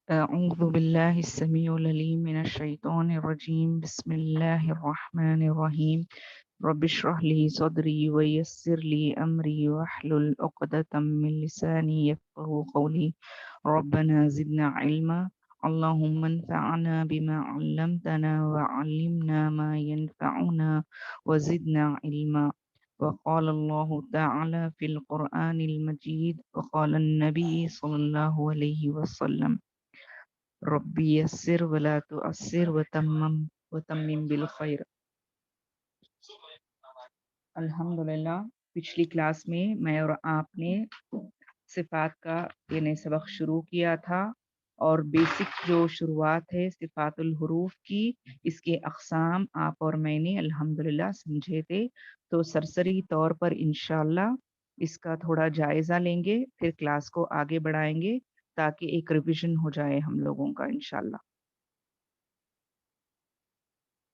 أعوذ بالله السميع العليم من الشيطان الرجيم بسم الله الرحمن الرحيم رب اشرح لي صدري ويسر لي أمري واحلل عقدة من لساني يفقهوا قولي ربنا زدنا علما اللهم انفعنا بما علمتنا وعلمنا ما ينفعنا وزدنا علما. وقال الله تعالى في القرآن المجيد وقال النبي صلى الله عليه وسلم ربی یسر ولا تعسر وتمم بالخیر۔ الحمدللہ پچھلی کلاس میں اور آپ نے صفات کا یعنی سبق شروع کیا تھا، اور بیسک جو شروعات ہے صفات الحروف کی، اس کے اقسام آپ اور میں نے الحمدللہ سمجھے تھے۔ تو سرسری طور پر انشاءاللہ اس کا تھوڑا جائزہ لیں گے، پھر کلاس کو آگے بڑھائیں گے تاکہ ایک ریویژن ہو جائے ہم لوگوں کا انشاءاللہ۔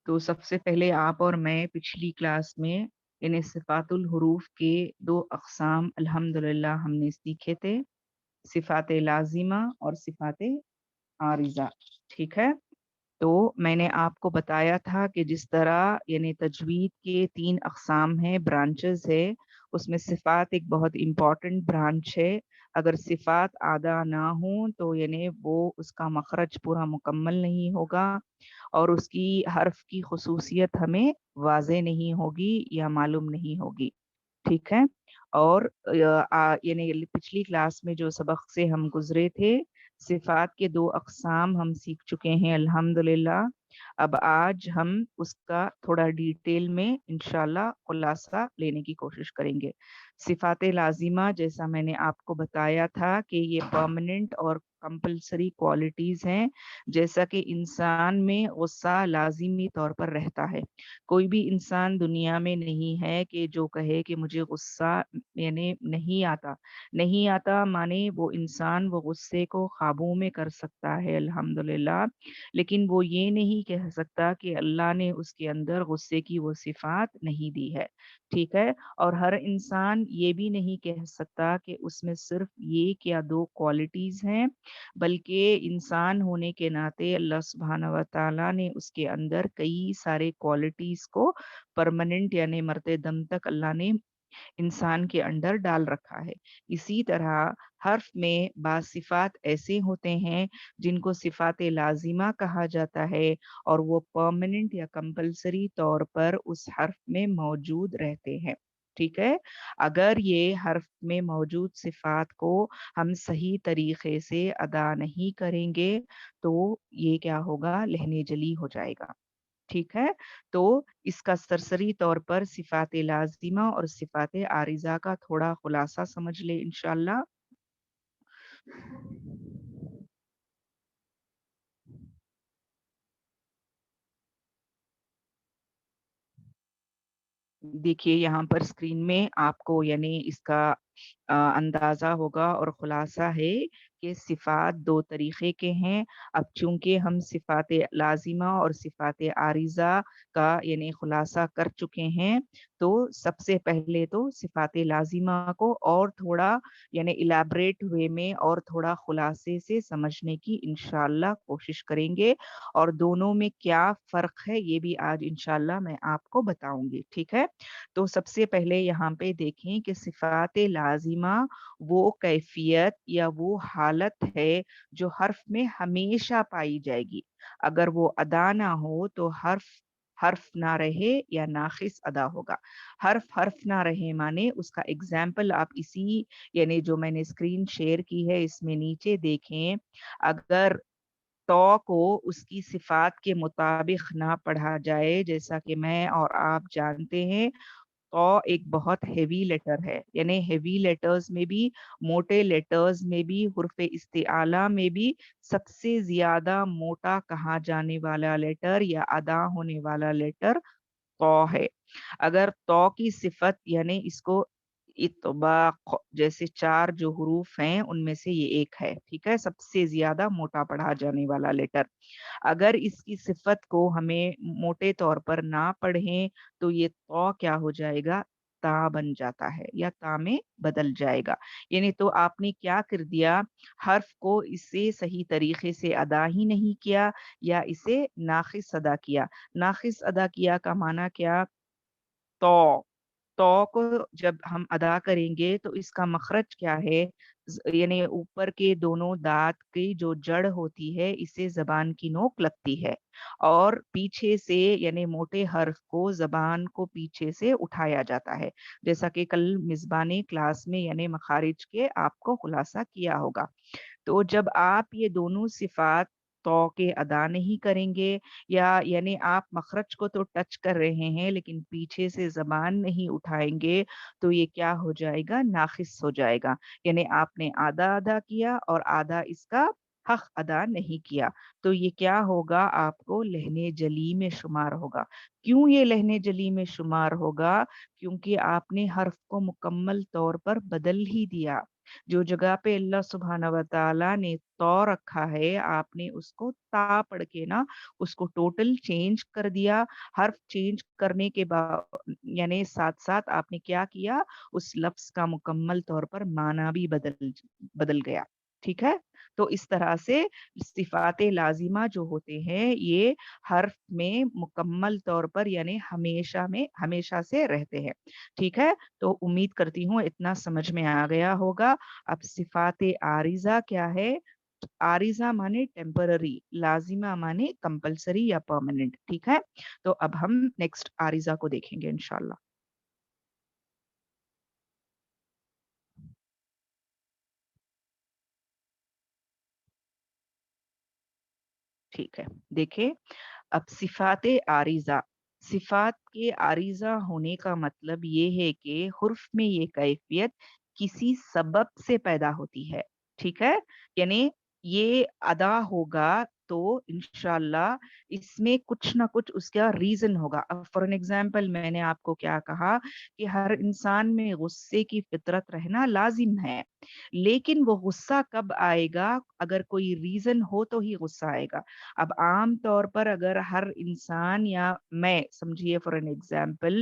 تو سب سے پہلے آپ اور میں پچھلی کلاس میں انہیں صفات الحروف کے دو اقسام الحمدللہ ہم نے سیکھے تھے، صفات لازمہ اور صفات عارضہ، ٹھیک ہے۔ تو میں نے آپ کو بتایا تھا کہ جس طرح یعنی تجوید کے 3 اقسام ہیں، برانچز ہے، اس میں صفات ایک بہت امپورٹنٹ برانچ ہے۔ اگر صفات ادا نہ ہوں تو یعنی وہ اس کا مخرج پورا مکمل نہیں ہوگا، اور اس کی حرف کی خصوصیت ہمیں واضح نہیں ہوگی یا معلوم نہیں ہوگی، ٹھیک ہے۔ اور یعنی پچھلی کلاس میں جو سبق سے ہم گزرے تھے، صفات کے 2 اقسام ہم سیکھ چکے ہیں الحمدللہ۔ اب آج ہم اس کا تھوڑا ڈیٹیل میں انشاءاللہ خلاصہ لینے کی کوشش کریں گے۔ صفات لازمہ جیسا میں نے آپ کو بتایا تھا کہ یہ پرماننٹ اور کمپلسری کوالٹیز ہیں، جیسا کہ انسان میں غصہ لازمی طور پر رہتا ہے۔ کوئی بھی انسان دنیا میں نہیں ہے کہ جو کہے کہ مجھے غصہ یعنی نہیں آتا مانے وہ انسان وہ غصے کو قابو میں کر سکتا ہے الحمدللہ، لیکن وہ یہ نہیں کہہ سکتا کہ اللہ نے اس کے اندر غصے کی وہ صفات نہیں دی ہے، ٹھیک ہے۔ اور ہر انسان یہ بھی نہیں کہہ سکتا کہ اس میں صرف ایک یا 2 کوالٹیز ہیں، بلکہ انسان ہونے کے ناطے اللہ سبحانہ و تعالیٰ نے اس کے اندر کئی سارے کوالٹیز کو پرماننٹ یعنی مرتے دم تک اللہ نے انسان کے اندر ڈال رکھا ہے۔ اسی طرح حرف میں بعض صفات ایسے ہوتے ہیں جن کو صفات لازمہ کہا جاتا ہے، اور وہ پرماننٹ یا کمپلسری طور پر اس حرف میں موجود رہتے ہیں، ٹھیک ہے۔ اگر یہ حرف میں موجود صفات کو ہم صحیح طریقے سے ادا نہیں کریں گے تو یہ کیا ہوگا، لہنے جلی ہو جائے گا، ٹھیک ہے۔ تو اس کا سرسری طور پر صفات لازمہ اور صفات عارضہ کا تھوڑا خلاصہ سمجھ لیں انشاءاللہ۔ دیکھیے یہاں پر اسکرین میں آپ کو یعنی اس کا اندازہ ہوگا اور خلاصہ ہے کہ صفات 2 طریقے کے ہیں۔ اب چونکہ ہم صفات لازمہ اور صفات عارضہ کا یعنی خلاصہ کر چکے ہیں، تو سب سے پہلے تو صفات لازمہ کو اور تھوڑا یعنی الیبریٹ وے میں اور تھوڑا خلاصے سے سمجھنے کی انشاءاللہ کوشش کریں گے، اور دونوں میں کیا فرق ہے یہ بھی آج انشاءاللہ میں آپ کو بتاؤں گی، ٹھیک ہے۔ تو سب سے پہلے یہاں پہ دیکھیں کہ صفات لازمہ وہ کیفیت یا وہ حالت ہے جو حرف میں ہمیشہ پائی جائے گی۔ اگر وہ ادا نہ ہو تو حرف نہ رہے یا ناقص ادا ہوگا۔ حرف نہ رہے مانے اس کا اگزامپل آپ اسی یعنی جو میں نے اسکرین شیئر کی ہے اس میں نیچے دیکھیں، اگر تو کو اس کی صفات کے مطابق نہ پڑھا جائے، جیسا کہ میں اور آپ جانتے ہیں تو ایک بہت ہیوی لیٹر ہے، یعنی ہیوی لیٹرز میں بھی، موٹے لیٹرز میں بھی، حرف استعالہ میں بھی سب سے زیادہ موٹا کہا جانے والا لیٹر یا ادا ہونے والا لیٹر تو ہے۔ اگر تو کی صفت یعنی اس کو اطباق جیسے 4 جو حروف ہیں ان میں سے یہ ایک ہے، ٹھیک ہے، سب سے زیادہ موٹا پڑھا جانے والا لیٹر۔ اگر اس کی صفت کو ہمیں موٹے طور پر نہ پڑھیں تو یہ تو کیا ہو جائے گا، تا بن جاتا ہے یا تا میں بدل جائے گا. یعنی تو آپ نے کیا کر دیا، حرف کو اسے صحیح طریقے سے ادا ہی نہیں کیا یا اسے ناقص ادا کیا. ناقص ادا کیا کا معنی کیا؟ تو تو کو جب ہم ادا کریں گے تو اس کا مخرج کیا ہے؟ یعنی اوپر کے دونوں دانت کی جو جڑ ہوتی ہے اسے زبان کی نوک لگتی ہے اور پیچھے سے یعنی موٹے حرف کو زبان کو پیچھے سے اٹھایا جاتا ہے، جیسا کہ کل میزبانی کلاس میں یعنی مخارج کے آپ کو خلاصہ کیا ہوگا. تو جب آپ یہ دونوں صفات تو کے ادا نہیں کریں گے یا یعنی آپ مخرج کو تو ٹچ کر رہے ہیں لیکن پیچھے سے زبان نہیں اٹھائیں گے تو یہ کیا ہو جائے گا؟ ناقص ہو جائے گا. یعنی آپ نے آدھا ادا کیا اور آدھا اس کا حق ادا نہیں کیا. تو یہ کیا ہوگا؟ آپ کو لہنے جلی میں شمار ہوگا. کیوں یہ لہنے جلی میں شمار ہوگا؟ کیونکہ آپ نے حرف کو مکمل طور پر بدل ہی دیا. جو جگہ پہ اللہ سبحانہ و تعالی نے تو رکھا ہے آپ نے اس کو تا پڑھ کے نا اس کو ٹوٹل چینج کر دیا. حرف چینج کرنے کے بعد یعنی ساتھ ساتھ آپ نے کیا کیا؟ اس لفظ کا مکمل طور پر معنی بھی بدل گیا. ٹھیک ہے؟ تو اس طرح سے صفات لازمہ جو ہوتے ہیں یہ حرف میں مکمل طور پر یعنی ہمیشہ سے رہتے ہیں. ٹھیک ہے؟ تو امید کرتی ہوں اتنا سمجھ میں آ گیا ہوگا. اب صفات عارضہ کیا ہے؟ عارضہ مانے ٹیمپرری، لازمہ مانے کمپلسری یا پرماننٹ. ٹھیک ہے؟ تو اب ہم نیکسٹ عارضہ کو دیکھیں گے انشاءاللہ. ٹھیک ہے، دیکھیں اب صفات عارضہ. صفات کے عارضہ ہونے کا مطلب یہ ہے کہ حرف میں یہ کیفیت کسی سبب سے پیدا ہوتی ہے. ٹھیک ہے؟ یعنی یہ ادا ہوگا تو انشاءاللہ اس میں کچھ نہ کچھ اس کا ریزن ہوگا. اب فار این ایگزامپل میں نے آپ کو کیا کہا کہ ہر انسان میں غصے کی فطرت رہنا لازم ہے، لیکن وہ غصہ کب آئے گا؟ اگر کوئی ریزن ہو تو ہی غصہ آئے گا. اب عام طور پر اگر ہر انسان یا میں سمجھیے فار این ایگزامپل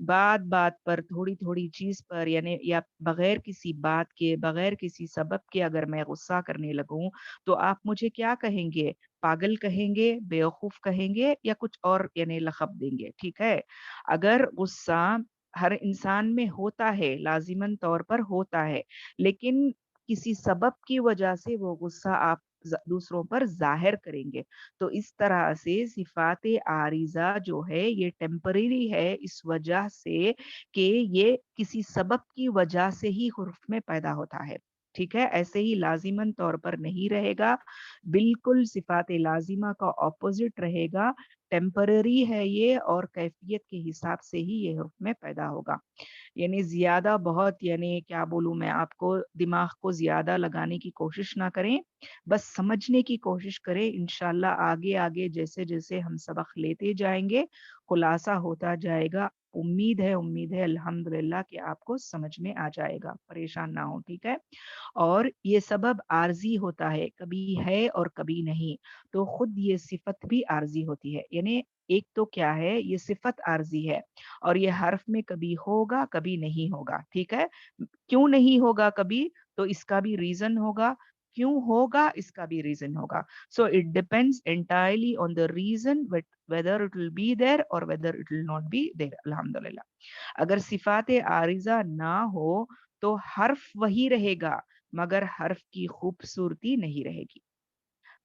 بات بات پر تھوڑی تھوڑی چیز پر یعنی یا بغیر کسی بات کے بغیر کسی سبب کے اگر میں غصہ کرنے لگوں تو آپ مجھے کیا کہیں گے؟ پاگل کہیں گے، بیوقوف کہیں گے یا کچھ اور یعنی لقب دیں گے. ٹھیک ہے؟ اگر غصہ ہر انسان میں ہوتا ہے، لازماً طور پر ہوتا ہے، لیکن کسی سبب کی وجہ سے وہ غصہ آپ دوسروں پر ظاہر کریں گے. تو اس طرح سے صفات عارضہ جو ہے یہ ٹیمپریری ہے اس وجہ سے کہ یہ کسی سبب کی وجہ سے ہی حرف میں پیدا ہوتا ہے. ٹھیک ہے؟ ایسے ہی لازماً طور پر نہیں رہے گا، بالکل صفات لازمہ کا اپوزٹ رہے گا. ٹیمپرری ہے یہ اور کیفیت کے حساب سے ہی یہ حرف میں پیدا ہوگا. یعنی زیادہ بہت یعنی کیا بولوں میں آپ کو، دماغ کو زیادہ لگانے کی کوشش نہ کریں، بس سمجھنے کی کوشش کریں. انشاءاللہ آگے آگے جیسے جیسے ہم سبق لیتے جائیں گے خلاصہ ہوتا جائے گا. امید ہے الحمدللہ کہ آپ کو سمجھ میں آ جائے گا. پریشان نہ ہو. ٹھیک ہے؟ اور یہ سبب عارضی ہوتا ہے، کبھی ہے اور کبھی نہیں. تو خود یہ صفت بھی عارضی ہوتی ہے. یعنی ایک تو کیا ہے، یہ صفت عارضی ہے اور یہ حرف میں کبھی ہوگا کبھی نہیں ہوگا. ٹھیک ہے؟ کیوں نہیں ہوگا کبھی؟ تو اس کا بھی ریزن ہوگا. کیوں ہوگا؟ اس کا بھی ریزن ہوگا. So it depends entirely on the reason whether it will be there or whether it will not be there. الحمدللہ. اگر صفات عارضہ نہ ہو تو حرف وہی رہے گا مگر حرف کی خوبصورتی نہیں رہے گی.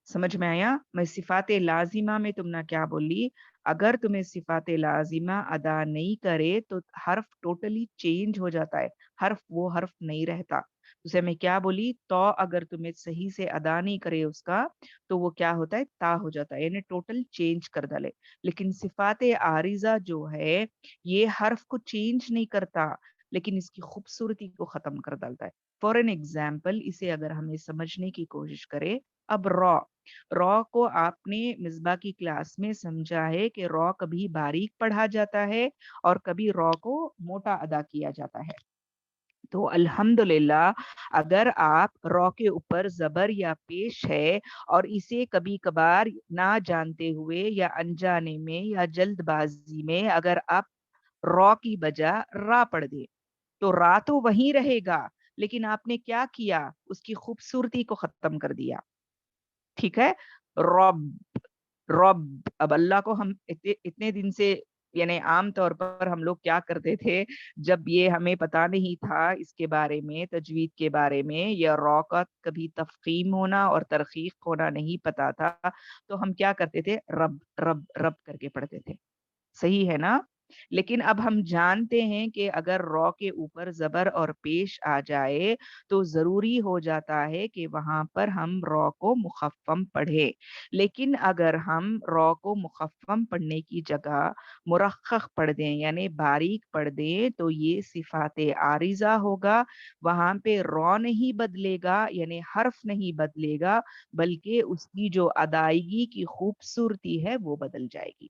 سمجھ میں آیا؟ میں صفات لازمہ میں تم نے کیا بولی؟ اگر تمہیں صفات لازمہ ادا نہیں کرے تو حرف ٹوٹلی چینج ہو جاتا ہے، وہ حرف نہیں رہتا. اسے میں کیا بولی؟ تو اگر تمہیں صحیح سے ادا نہیں کرے اس کا تو وہ کیا ہوتا ہے؟ تا ہو جاتا ہے، یعنی ٹوٹل چینج کر ڈالے. لیکن صفات عارضہ جو ہے یہ حرف کو چینج نہیں کرتا لیکن اس کی خوبصورتی کو ختم کر ڈالتا ہے. فار این ایگزامپل اسے اگر ہمیں سمجھنے کی کوشش کرے، اب را کو آپ نے مصباح کی کلاس میں سمجھا ہے کہ را کبھی باریک پڑھا جاتا ہے اور کبھی را کو موٹا ادا کیا جاتا ہے. تو الحمدللہ اگر آپ را کے اوپر زبر یا پیش ہے اور اسے کبھی کبھار نہ جانتے ہوئے یا انجانے میں یا جلد بازی میں اگر آپ را کی بجا را پڑھ دے تو را تو وہیں رہے گا لیکن آپ نے کیا کیا اس کی خوبصورتی کو ختم کر دیا. ٹھیک ہے. رب رب اب اللہ کو ہم اتنے دن سے یعنی عام طور پر ہم لوگ کیا کرتے تھے جب یہ ہمیں پتا نہیں تھا اس کے بارے میں تجوید کے بارے میں یا را کا کبھی تفخیم ہونا اور ترخیق ہونا نہیں پتا تھا تو ہم کیا کرتے تھے رب رب رب کر کے پڑھتے تھے. صحیح ہے نا. لیکن اب ہم جانتے ہیں کہ اگر را کے اوپر زبر اور پیش آ جائے تو ضروری ہو جاتا ہے کہ وہاں پر ہم را کو مخفم پڑھے. لیکن اگر ہم را کو مخفم پڑھنے کی جگہ مرخخ پڑھ دیں یعنی باریک پڑھ دیں تو یہ صفات عارضہ ہوگا. وہاں پہ را نہیں بدلے گا یعنی حرف نہیں بدلے گا بلکہ اس کی جو ادائیگی کی خوبصورتی ہے وہ بدل جائے گی.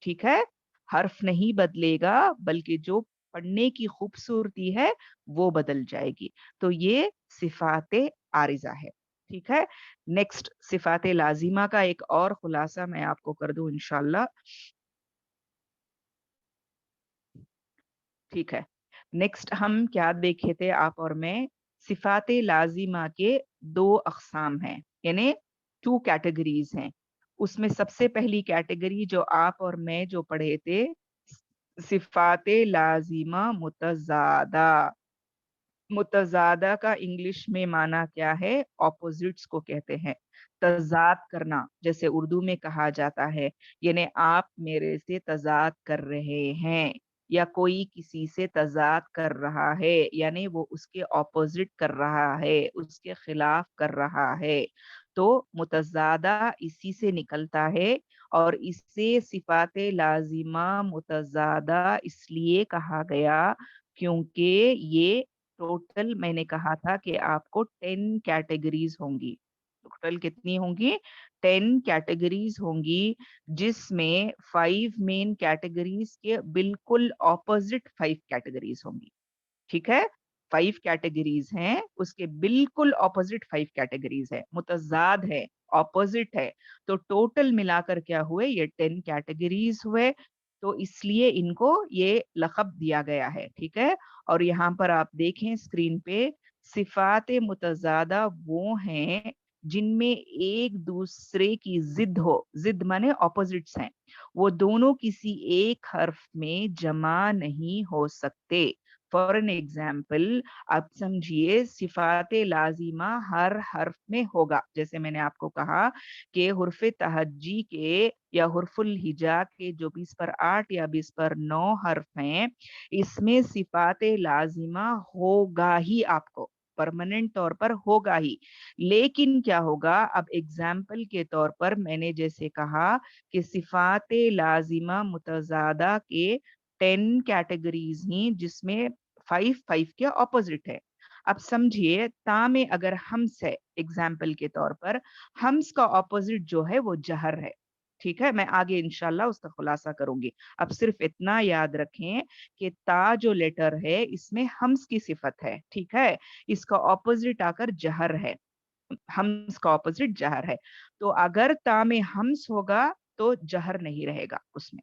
ٹھیک ہے. حرف نہیں بدلے گا بلکہ جو پڑھنے کی خوبصورتی ہے وہ بدل جائے گی. تو یہ صفات عارضہ ہے. ٹھیک ہے. نیکسٹ صفات لازمہ کا ایک اور خلاصہ میں آپ کو کر دوں انشاءاللہ. ٹھیک ہے. نیکسٹ ہم کیا دیکھے تھے آپ اور میں صفات لازمہ کے 2 اقسام ہیں یعنی 2 کیٹیگریز ہیں. اس میں سب سے پہلی کیٹیگری جو آپ اور میں جو پڑھے تھے صفات لازمہ متضادہ. متضادہ کا انگلش میں معنی کیا ہے؟ اپوزٹس کو کہتے ہیں. تضاد کرنا جیسے اردو میں کہا جاتا ہے یعنی آپ میرے سے تضاد کر رہے ہیں یا کوئی کسی سے تضاد کر رہا ہے یعنی وہ اس کے اپوزٹ کر رہا ہے اس کے خلاف کر رہا ہے. تو متضادہ اسی سے نکلتا ہے اور اس سے صفات لازمہ متضادہ اس لیے کہا گیا کیونکہ یہ ٹوٹل میں نے کہا تھا کہ آپ کو 10 کیٹیگریز ہوں گی. ٹوٹل کتنی ہوں گی؟ 10 کیٹیگریز ہوں گی جس میں 5 مین کیٹیگریز کے بالکل اپوزٹ 5 کیٹیگریز ہوں گی. ٹھیک ہے. 5 کیٹیگریز ہیں اس کے بالکل اپوزٹ 5 کیٹیگریز ہے متضاد ہے اپوزٹ ہے. تو ٹوٹل ملا کر کیا ہوئے یہ 10 کیٹیگریز ہوئے. تو اس لیے ان کو یہ لقب دیا گیا ہے. ٹھیک ہے. اور یہاں پر آپ دیکھیں اسکرین پہ صفات متضادہ وہ ہیں جن میں ایک دوسرے کی ضد ہو. ضد مانے اپوزٹس ہیں. وہ دونوں کسی ایک حرف میں جمع نہیں ہو سکتے. فار این ایگزامپل اب سمجھیے صفات لازمہ ہر حرف میں ہوگا. جیسے میں نے آپ کو کہا کہ حرف تہجی کے یا حرف الہجا کے جو 20/8 یا 20/9 حرف ہیں اس میں صفات لازمہ ہوگا ہی آپ کو پرماننٹ طور پر ہوگا ہی. لیکن کیا ہوگا اب ایگزامپل کے طور پر میں نے جیسے کہا کہ صفات لازمہ متضادہ کے 10 کیٹیگریز ہیں جس میں 5 کے اپوزٹ ہے. اب سمجھیے تا میں اگر ہمس ہے ایگزامپل کے طور پر ہمس کا اپوزٹ جو ہے وہ جہر ہے. ٹھیک ہے. میں آگے انشاءاللہ اس کا خلاصہ کروں گی. اب صرف اتنا یاد رکھیں کہ تا جو لیٹر ہے اس میں ہمس کی صفت ہے. ٹھیک ہے. اس کا اپوزٹ آ کر جہر ہے. ہمس کا اپوزٹ جہر ہے. تو اگر تا میں ہمس ہوگا تو جہر نہیں رہے گا اس میں.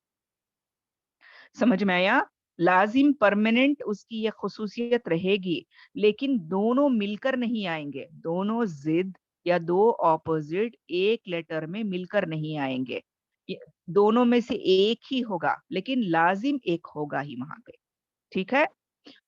سمجھ میں آیا؟ لازم پرماننٹ اس کی یہ خصوصیت رہے گی لیکن دونوں مل کر نہیں آئیں گے. دونوں ضد یا 2 اپوزٹ ایک لیٹر میں مل کر نہیں آئیں گے. دونوں میں سے ایک ہی ہوگا لیکن لازم ایک ہوگا ہی وہاں پہ. ٹھیک ہے.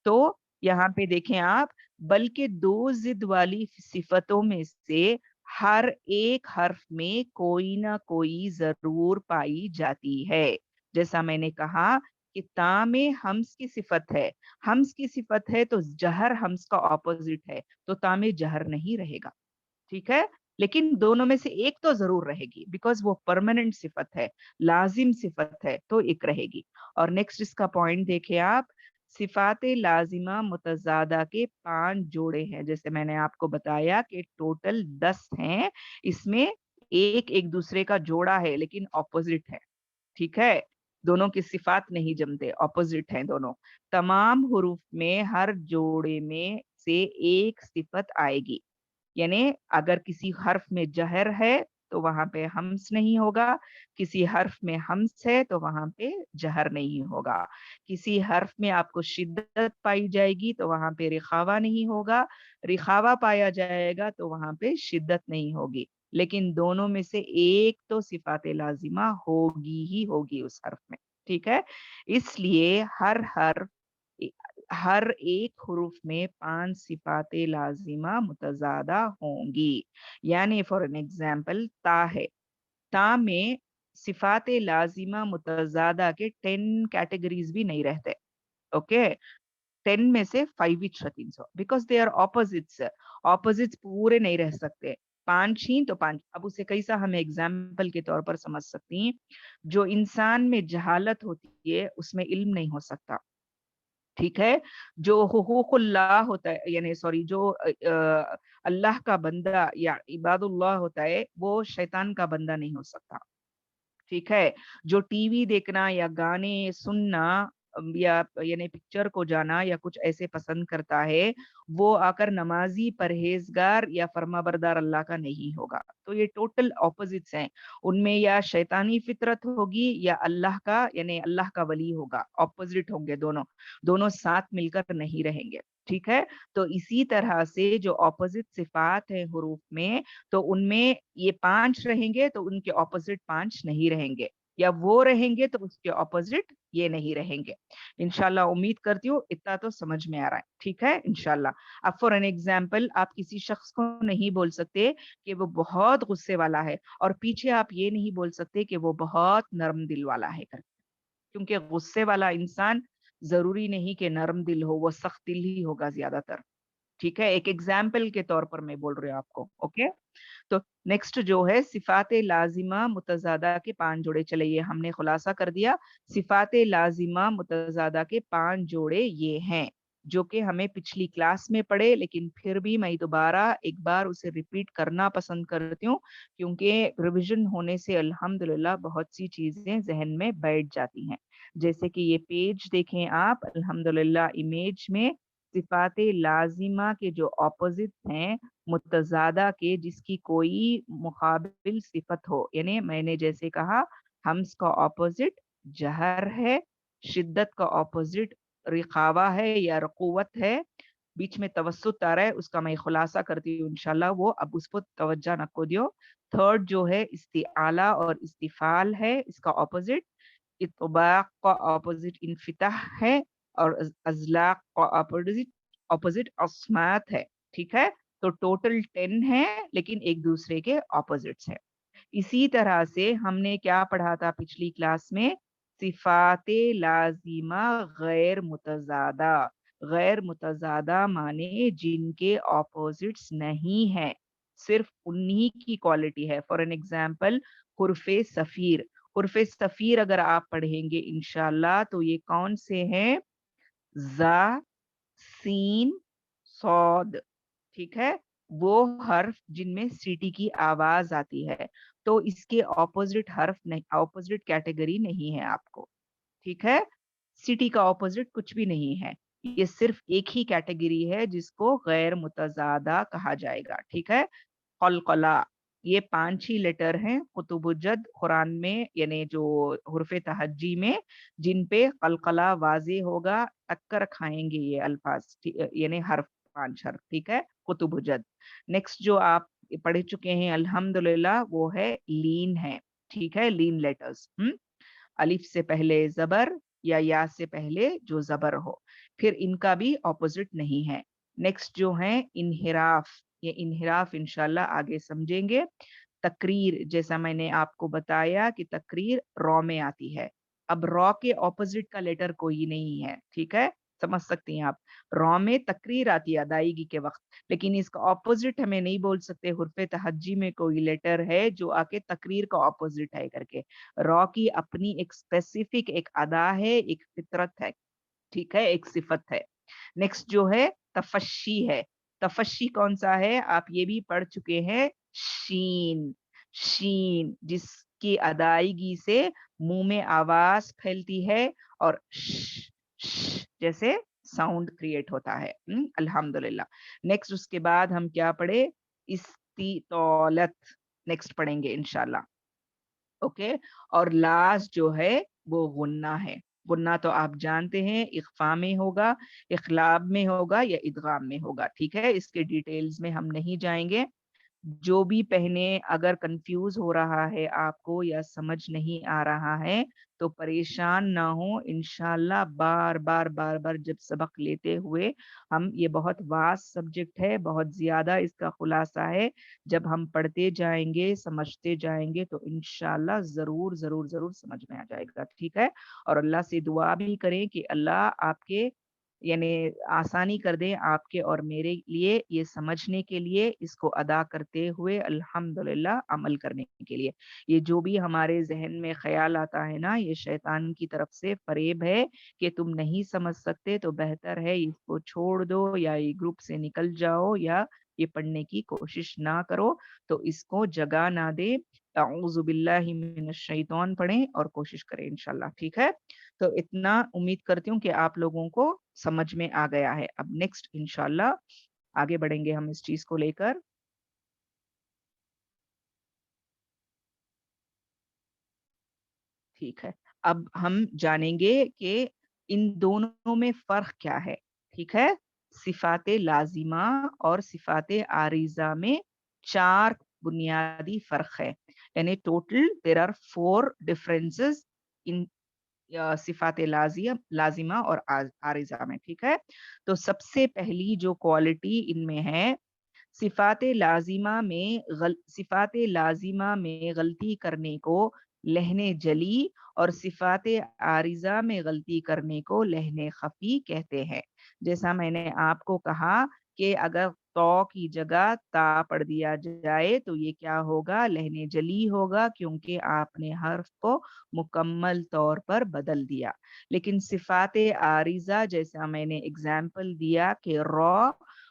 تو یہاں پہ دیکھیں آپ بلکہ 2 ضد والی صفتوں میں سے ہر ایک حرف میں کوئی نہ کوئی ضرور پائی جاتی ہے. جیسا میں نے کہا کہ تا میں ہمس کی صفت ہے. ہمس کی صفت ہے تو جہر ہمس کا اپوزٹ ہے تو تا میں جہر نہیں رہے گا. ٹھیک ہے. لیکن دونوں میں سے ایک تو ضرور رہے گی بیکاز وہ پرماننٹ صفت ہے لازم صفت ہے تو ایک رہے گی. اور نیکسٹ اس کا پوائنٹ دیکھیں آپ صفات لازمہ متضادہ کے 5 جوڑے ہیں. جیسے میں نے آپ کو بتایا کہ ٹوٹل 10 ہیں. اس میں ایک دوسرے کا جوڑا ہے لیکن اپوزٹ ہے. ٹھیک ہے. دونوں کی صفات نہیں جمتے اپوزٹ ہیں دونوں. تمام حروف میں ہر جوڑے میں سے ایک صفت آئے گی. یعنی اگر کسی حرف میں جہر ہے تو वहाँ पे हम्स नहीं होगा, किसी हर्फ में हम्स है तो वहाँ पे जहर नहीं होगा, किसी हर्फ में आपको शिद्दत पाई जाएगी तो वहाँ पे रिखावा नहीं होगा, रिखावा पाया जाएगा तो वहाँ पे शिद्दत नहीं होगी, लेकिन दोनों में से एक तो सिफात लाजिमा होगी ही होगी उस हर्फ में, ठीक है। इसलिए हर एक हुरूफ में 5 सिफाते लाजिमा मुतज़ादा होंगी। यानी फॉर एन एग्जाम्पल ता है, ता में सिफाते लाजिमा मुतज़ादा के 10 कैटेगरीज भी नहीं रहते, ओके। 10 में से 5 ही रखी so because they are opposites, opposites पूरे नहीं रह सकते, 5 ही तो 5। अब उसे कैसा हम एग्जाम्पल के तौर पर समझ सकती हैं, जो इंसान में जहालत होती है उसमें इल्म नहीं हो सकता, ठीक है। जो हुकूकुल्लाह होता है, यानी सॉरी, जो अल्लाह का बंदा या इबादुल्लाह होता है वो शैतान का बंदा नहीं हो सकता, ठीक है। जो टीवी देखना या गाने सुनना या यानी पिक्चर को जाना या कुछ ऐसे पसंद करता है, वो आकर नमाज़ी, परहेज़गार या फर्माबरदार अल्लाह का नहीं होगा। तो ये टोटल ऑपोज़िट्स हैं। उनमें या शैतानी फ़ितरत होगी या अल्लाह का यानी अल्लाह का वली होगा, ऑपोज़िट होंगे दोनों। दोनों साथ मिलकर नहीं रहेंगे, ठीक है। तो इसी तरह से जो ऑपोज़िट सिफ़ात हैं हुरूफ में, तो उनमें ये 5 रहेंगे तो उनके ऑपोज़िट 5 नहीं रहेंगे, या वो रहेंगे तो उसके ऑपोज़िट ये नहीं रहेंगे। इंशाअल्लाह उम्मीद करती हूँ इतना तो समझ में आ रहा है, ठीक है? इंशाअल्लाह। अब फॉर एन एग्ज़ाम्पल आप किसी शख्स को नहीं बोल सकते कि वो बहुत गुस्से वाला है और पीछे आप ये नहीं बोल सकते कि वो बहुत नरम दिल वाला है करके। क्योंकि गुस्से वाला इंसान ज़रूरी नहीं कि नरम दिल हो, वो सख्त दिल ही होगा ज़्यादातर, ठीक है? एक एग्ज़ाम्पल के तौर पर मैं बोल रही हूँ आपको, ओके? तो नेक्स्ट जो है सिफ़ात लाज़िमा मुतज़ादा के 5 जोड़े। चलिए ये हमने खुलासा कर दिया, सिफ़ात लाज़िमा मुतज़ादा के 5 जोड़े ये हैं, जो कि हमें पिछली क्लास में पढ़े, लेकिन फिर भी मैं दोबारा एक बार उसे रिपीट करना पसंद करती हूँ, क्योंकि रिविज़न होने से अल्हम्दुलिल्लाह बहुत सी चीज़ें ज़हन में बैठ जाती हैं। जैसे कि ये पेज देखें आप, अल्हम्दुलिल्लाह इमेज में सिफ़ात लाज़िमा के जो ऑपोज़िट्स हैं मुतज़ादा के, जिसकी कोई मुक़ाबिल सिफ़त हो, यानी मैंने जैसे कहा हम्स का ऑपोज़िट जहर है, शिद्दत का ऑपोज़िट रिख़ावा है या रक़ूवत है, बीच में तवस्सुत आ रहा है, उसका मैं खुलासा करती हूँ इंशाअल्लाह, वो अब उस पर तवज्जो नको दियो। थर्ड जो है इस्तिआला और इस्तिफ़ाल है, इसका ऑपोज़िट इत्बाक का ऑपोज़िट इन्फ़िताह है और अज़लाक का ऑपोज़िट ऑपोज़िट अस्मात है, ठीक है? तो टोटल 10 हैं, लेकिन एक दूसरे के ऑपोज़िट्स हैं। इसी तरह से हमने क्या पढ़ा था पिछली क्लास में? सिफ़ाते लाज़िमा गैर मुतज़ादा। गैर मुतज़ादा माने जिनके ऑपोज़िट्स नहीं हैं, सिर्फ़ उन्हीं की क्वालिटी है। फॉर एन एग्ज़ाम्पल हुर्फ़े सफ़ीर। हुर्फ़े सफ़ीर अगर आप पढ़ेंगे इंशाअल्लाह तो ये कौन से हैं? ज़ा, सीन, सॉद, ठीक है? वो हर्फ जिनमें सीटी की आवाज़ आती है, तो इसके ऑपोज़िट हर्फ नहीं, ऑपोज़िट कैटेगरी नहीं है आपको, ठीक है? सिटी का ऑपोज़िट कुछ भी नहीं है। ये सिर्फ़ एक ही कैटेगरी है जिसको गैर मुतज़ादा कहा जाएगा, ठीक है? क़लक़ला, ये 5 ही लेटर हैं कुतुबुज्जद कुरान में, यानी जो हुर्फ़े तहज्जी में, जिन पे क़लक़ला वाज़ेह होगा, टक्कर खाएँगे ये अल्फ़ाज़, यानी हर्फ 5 हर्फ, ठीक है? कुतुबुज्जद। नेक्स्ट जो आप पढ़ चुके हैं अल्हम्दुलिल्लाह वो है लीन है, ठीक है? लीन लेटर्स, अलिफ से पहले ज़बर या से पहले जो ज़बर हो, फिर इनका भी ऑपोज़िट नहीं है। नेक्स्ट जो है इन्हिराफ़, ये इन्हिराफ़ इंशाअल्लाह आगे समझेंगे। तकरीर, जैसा मैंने आपको बताया कि तकरीर रॉ में आती है। अब रॉ के ऑपोज़िट का लेटर कोई नहीं है, ठीक है? समझ सकती हैं आप। रॉ में तकरीर आती है अदायगी के वक़्त, लेकिन इसका ऑपोज़िट हमें नहीं बोल सकते हुर्फ़े तहज्जी में कोई लेटर है जो आके तकरीर का ऑपोज़िट है करके। रॉ की अपनी एक स्पेसिफिक एक अदा है, एक फ़ितरत है, ठीक है? एक सिफ़त है। नेक्स्ट जो है तफ़श्शी है। तफ़श्शी कौन-सा है? आप ये भी पढ़ चुके हैं, शीन। शीन जिसकी अदायगी से मुँह में आवाज़ फैलती है और जैसे साउंड क्रिएट होता है। अल्हम्दुलिल्लाह। नेक्स्ट उसके बाद हम क्या पढ़े? इस्तितौलत। नेक्स्ट पढ़ेंगे इंशाल्लाह। ओके, और लास्ट जो है वो गुन्ना है। गुन्ना तो आप जानते हैं इख्फा में होगा, इखलाब में होगा या इदगाम में होगा, ठीक है। इसके डिटेल्स में हम नहीं जाएंगे। जो भी पहने, अगर कंफ्यूज हो रहा है आपको या समझ नहीं आ रहा है तो परेशान ना हो, इंशाल्लाह बार बार बार बार जब सबक लेते हुए हम, ये बहुत वास्ट सब्जेक्ट है, बहुत ज्यादा इसका खुलासा है, जब हम पढ़ते जाएंगे समझते जाएंगे तो इंशाल्लाह जरूर जरूर जरूर समझ में आ जाएगा, ठीक है। और अल्लाह से दुआ भी करें कि अल्लाह आपके यानी आसानी कर दें आपके और मेरे लिए, ये समझने के लिए, इसको अदा करते हुए अल्हम्दुलिल्लाह अमल करने के लिए। ये जो भी हमारे ज़हन में ख़्याल आता है ना, ये शैतान की तरफ से फ़रेब है कि तुम नहीं समझ सकते तो बेहतर है इसको छोड़ दो या ये ग्रुप से निकल जाओ या ये पढ़ने की कोशिश ना करो, तो इसको जगह ना दे। अऊज़ु बिल्लाहि मिनश शैतान पढ़ें और कोशिश करें इंशाल्लाह, ठीक है। तो इतना उम्मीद करती हूँ कि आप लोगों को समझ में आ गया है। अब नेक्स्ट इंशाल्लाह आगे बढ़ेंगे हम इस चीज को लेकर। ठीक है, अब हम जानेंगे कि इन दोनों में फर्क क्या है, ठीक है। सिफाते लाजिमा और सिफाते आरिजा में चार बुनियादी फर्क है, यानी total there are 4 differences in सिफात लाजिमा और आरिजा में, ठीक है। तो सबसे पहली जो क्वालिटी इनमें है, सिफात लाजिमा में गलती करने को लहने जली और सिफात आरिजा में गलती करने को लहने खफी कहते हैं। जैसा मैंने आपको कहा कि अगर तो की जगह ता पढ़ दिया जाए तो ये क्या होगा, लहने जली होगा, क्योंकि आपने हर्फ को मुकम्मल तौर पर बदल दिया। लेकिन सिफात आरिजा, जैसा मैंने एग्जाम्पल दिया कि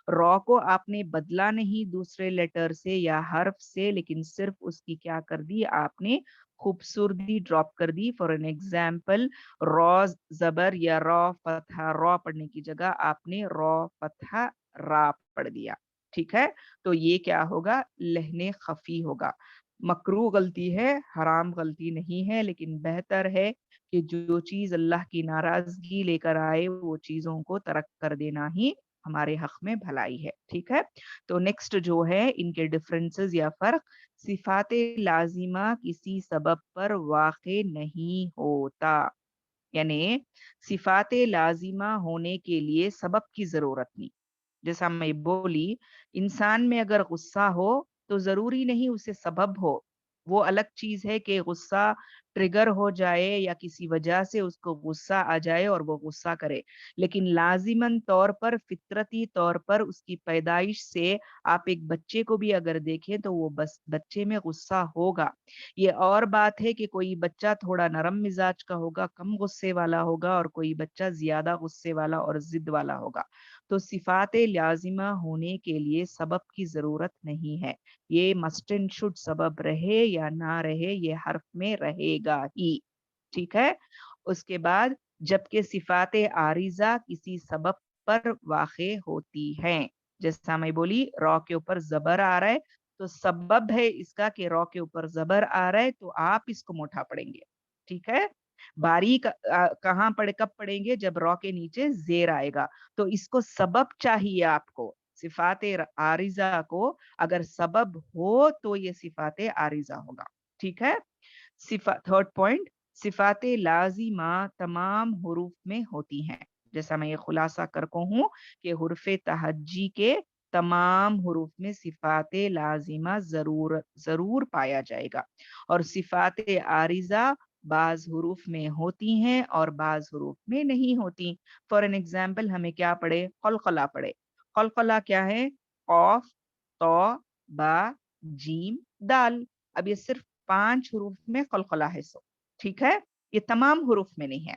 रॉ को आपने बदला नहीं दूसरे लेटर से या हर्फ से, लेकिन सिर्फ उसकी क्या कर दी, आपने खूबसूरती ड्रॉप कर दी। फॉर एन एग्जाम्पल, रॉ जबर या रॉ फतहा रॉ पढ़ने की जगह आपने रॉ फतहा रा पढ़ दिया, ठीक है। तो ये क्या होगा, लहने खफी होगा। मकरू गलती है, हराम गलती नहीं है, लेकिन बेहतर है कि जो चीज अल्लाह की नाराजगी लेकर आए वो चीजों को तर्क कर देना ही हमारे हक में भलाई है, ठीक है। तो नेक्स्ट जो है इनके डिफरेंसेस या फर्क, सिफात लाजिमा किसी सबब पर वाक़े नहीं होता, यानी सिफात लाजिमा होने के लिए सबब की जरूरत नहीं। जैसा मैं बोली, इंसान में अगर गुस्सा हो तो जरूरी नहीं उसे सबब हो। वो अलग चीज है कि गुस्सा ट्रिगर हो जाए या किसी वजह से उसको गुस्सा आ जाए और वो गुस्सा करे, लेकिन लाजिमन तौर पर, फितरती तौर पर, उसकी पैदाइश से आप एक बच्चे को भी अगर देखें तो वो बस बच्चे में गुस्सा होगा। ये और बात है कि कोई बच्चा थोड़ा नरम मिजाज का होगा, कम गुस्से वाला होगा, और कोई बच्चा ज्यादा गुस्से वाला और जिद वाला होगा। तो सिफात लाजिमा होने के लिए सबब की जरूरत नहीं है। ये मस्ट एंड शुड सबब रहे या ना रहे, ये हर्फ में रहेगा ही, ठीक है। उसके बाद जबकि सिफात आरिजा किसी सबब पर वाक़े होती हैं, जैसा मैं बोली रॉ के ऊपर जबर आ रहा है तो सबब है इसका कि रॉ के ऊपर जबर आ रहा है तो आप इसको मोटा पढ़ेंगे, ठीक है। बारीक कहाँ पढ़े, कब पढ़ेंगे, जब रॉ के नीचे जेर आएगा। तो इसको सबब चाहिए आपको, सिफात आरिजा को अगर सबब हो तो ये सिफात आरिजा होगा, ठीक है। थर्ड पॉइंट, सिफात लाजिमा तमाम हुरूफ में होती हैं। जैसा मैं ये खुलासा कर कहूँ कि हुर्फ तहज्जी के तमाम हुरूफ में सिफात लाजिमा जरूर जरूर पाया जाएगा, और सिफात आरिजा बाज हुरूफ में होती हैं और बाज हुरूफ में नहीं होती। फॉर एन एग्जाम्पल, हमें क्या पढ़े, खलखला पढ़े। खलखला क्या है, कौफ, तो, बा, जीम, दाल। अब ये सिर्फ 5 हुरूफ में कलकला है, सो ठीक है। ये तमाम हुरूफ में नहीं है,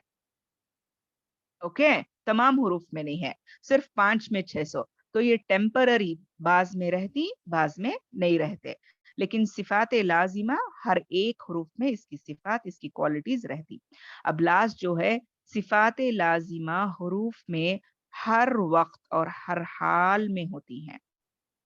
ओके, तमाम हुरूफ में नहीं है, सिर्फ 5 में 600। तो ये टेम्पररी, बाज में रहती बाज में नहीं रहते, लेकिन सिफात लाजिमा हर एक हुरूफ में इसकी सिफात, इसकी क्वालिटीज रहती। अब लास्ट जो है, सिफात लाजिमा हुरूफ में हर वक्त और हर हाल में होती हैं,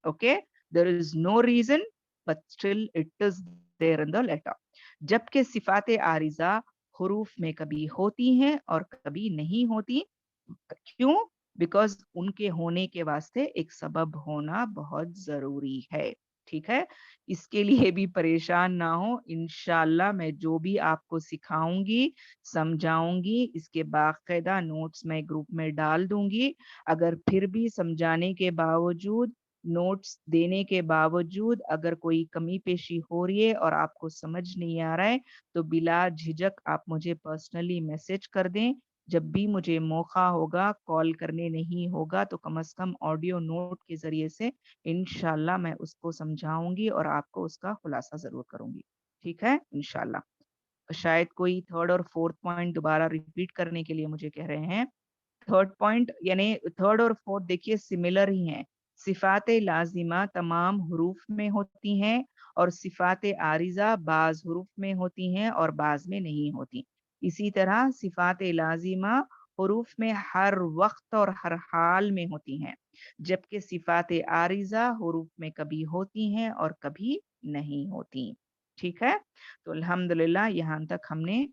okay. There is no reason but still it is there in the letter. जबकि सिफात आरिज़ा हुरूफ में कभी होती हैं और कभी नहीं होती। क्यों? बिकॉज़ उनके होने के वास्ते एक सबब होना बहुत ज़रूरी है, ठीक है? इसके लिए भी परेशान ना हों, इंशाअल्लाह मैं जो भी आपको सिखाऊँगी, समझाऊँगी, इसके बाकायदा नोट्स मैं ग्रुप में डाल दूँगी। अगर फिर भी समझाने के बावजूद, नोट्स देने के बावजूद अगर कोई कमी-पेशी हो रही है और आपको समझ नहीं आ रहा है, तो बिला झिझक आप मुझे पर्सनली मैसेज कर दें। जब भी मुझे मौका होगा, कॉल करने नहीं होगा तो कम से कम ऑडियो नोट के ज़रिए से इंशाअल्लाह मैं उसको समझाऊँगी और आपको उसका खुलासा ज़रूर करूँगी। ठीक है? इंशाअल्लाह। शायद कोई 3rd और 4th पॉइंट दोबारा रिपीट करने के लिए मुझे कह रहे हैं। 3rd पॉइंट यानी 3rd और 4th देखिए सिमिलर ही हैं। सिफ़ात लाज़िमा तमाम हुरूफ में होती हैं और सिफ़ात आरिज़ा बाज़ हुरूफ में होती हैं और बाज़ में नहीं होती। इसी तरह सिफ़ात लाज़िमा हुरूफ में हर वक़्त और हर हाल में होती हैं, जबकि सिफ़ात आरिज़ा हुरूफ में कभी होती हैं और कभी नहीं होती। ठीक है? तो अल्हम्दुलिल्लाह यहाँ तक हमने